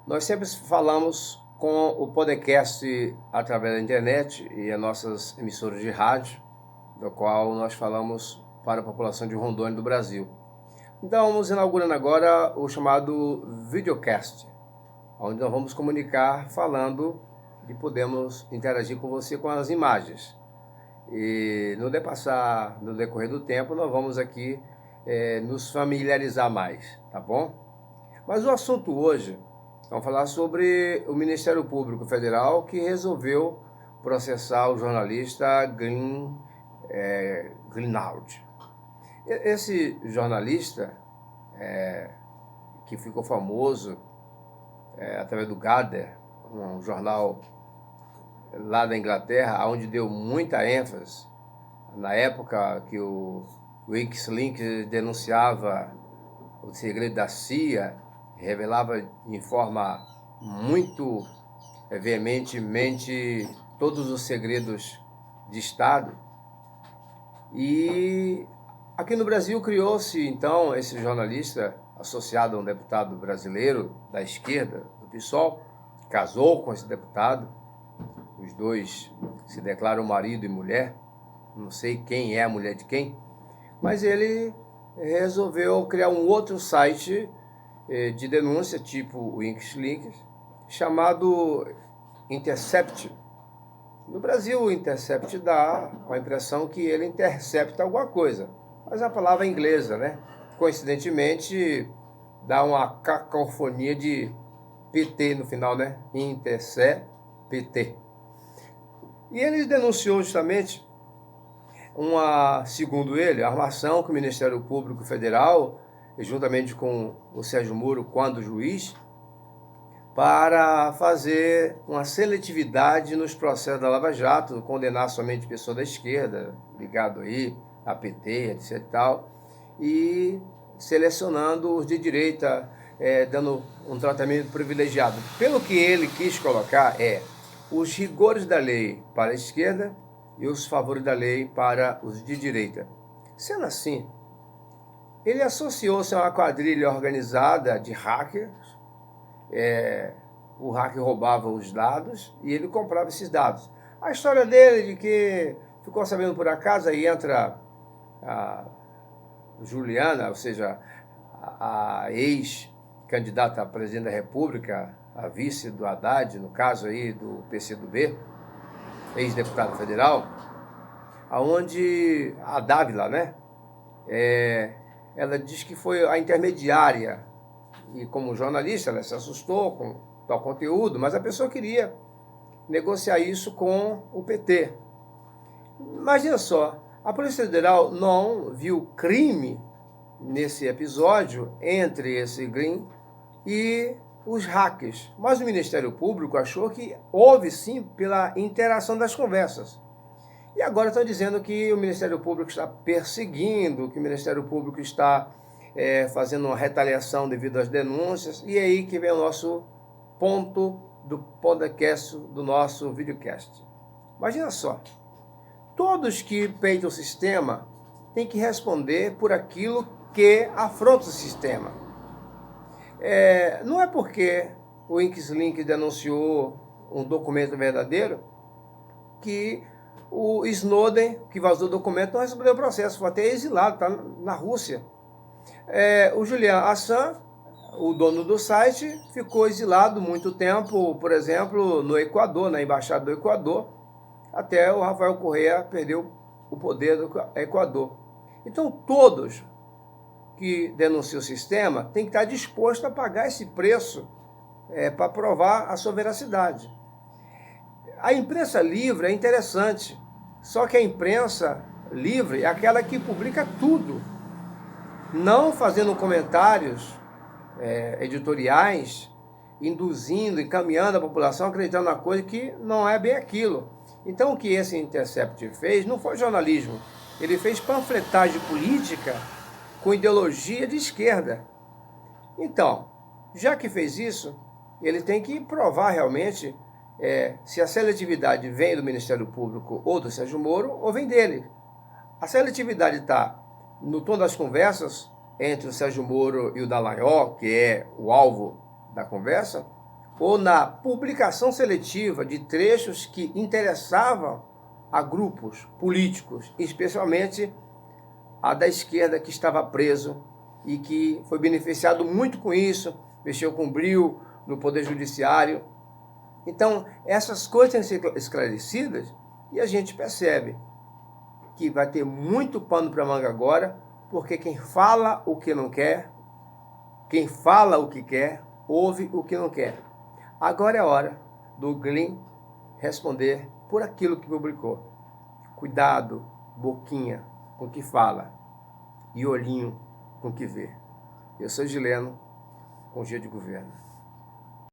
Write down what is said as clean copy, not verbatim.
Nós sempre falamos com o podcast através da internet e as nossas emissoras de rádio, do qual nós falamos para a população de Rondônia do Brasil. Então, vamos inaugurando agora o chamado videocast, onde nós vamos comunicar falando e podemos interagir com você com as imagens. E no decorrer do tempo, nós vamos aqui nos familiarizar mais, tá bom? Mas o assunto hoje, vamos falar sobre o Ministério Público Federal que resolveu processar o jornalista Greenwald. Esse jornalista, que ficou famoso através do Guardian, um jornal lá da Inglaterra, onde deu muita ênfase, na época que o Wikileaks denunciava o segredo da CIA, revelava em forma muito veementemente todos os segredos de Estado. E aqui no Brasil criou-se, então, esse jornalista associado a um deputado brasileiro da esquerda, do PSOL, casou com esse deputado. Os dois se declaram marido e mulher. Não sei quem é a mulher de quem, mas ele resolveu criar um outro site de denúncia, tipo o Wikileaks, chamado Intercept. No Brasil, o Intercept dá a impressão que ele intercepta alguma coisa, mas a palavra é inglesa, né? Coincidentemente, dá uma cacofonia de PT no final, né? Intercept, PT. E ele denunciou justamente segundo ele, a armação que o Ministério Público Federal, juntamente com o Sérgio Moro, quando juiz, para fazer uma seletividade nos processos da Lava Jato, condenar somente pessoas da esquerda, ligado aí a PT, etc e tal, e selecionando os de direita, dando um tratamento privilegiado. Pelo que ele quis colocar os rigores da lei para a esquerda e os favores da lei para os de direita. Sendo assim, ele associou-se a uma quadrilha organizada de hackers. O hacker roubava os dados e ele comprava esses dados. A história dele de que ficou sabendo por acaso, aí entra a Juliana, ou seja, a ex-candidata a presidente da República, a vice do Haddad, no caso aí do PCdoB, ex-deputada federal, aonde a Dávila, né? Ela diz que foi a intermediária e como jornalista ela se assustou com tal conteúdo, mas a pessoa queria negociar isso com o PT. Imagina só, a Polícia Federal não viu crime nesse episódio entre esse Green e os hackers, mas o Ministério Público achou que houve sim pela interação das conversas. E agora estão dizendo que o Ministério Público está perseguindo, que o Ministério Público está fazendo uma retaliação devido às denúncias, e é aí que vem o nosso ponto do podcast, do nosso videocast. Imagina só, todos que peitam o sistema têm que responder por aquilo que afronta o sistema. Não é porque o Wikileaks denunciou um documento verdadeiro que o Snowden, que vazou o documento, não recebeu o processo, foi até exilado, está na Rússia. O Julian Assange, o dono do site, ficou exilado muito tempo, por exemplo, no Equador, na Embaixada do Equador, até o Rafael Correa perdeu o poder do Equador. Então, todos que denunciam o sistema têm que estar dispostos a pagar esse preço para provar a sua veracidade. A imprensa livre é interessante, só que a imprensa livre é aquela que publica tudo, não fazendo comentários editoriais, induzindo, encaminhando a população, acreditando na coisa que não é bem aquilo. Então o que esse Intercept fez não foi jornalismo, ele fez panfletagem política com ideologia de esquerda. Então, já que fez isso, ele tem que provar realmente se a seletividade vem do Ministério Público ou do Sérgio Moro, ou vem dele. A seletividade está no tom das conversas entre o Sérgio Moro e o Dallagnol, que é o alvo da conversa, ou na publicação seletiva de trechos que interessavam a grupos políticos, especialmente a da esquerda, que estava preso e que foi beneficiado muito com isso, mexeu com brio no Poder Judiciário. Então, essas coisas têm que ser esclarecidas e a gente percebe que vai ter muito pano para manga agora, porque quem fala o que não quer, quem fala o que quer, ouve o que não quer. Agora é hora do Glenn responder por aquilo que publicou. Cuidado, boquinha, com o que fala, e olhinho com o que vê. Eu sou Gileno, com G de Governo.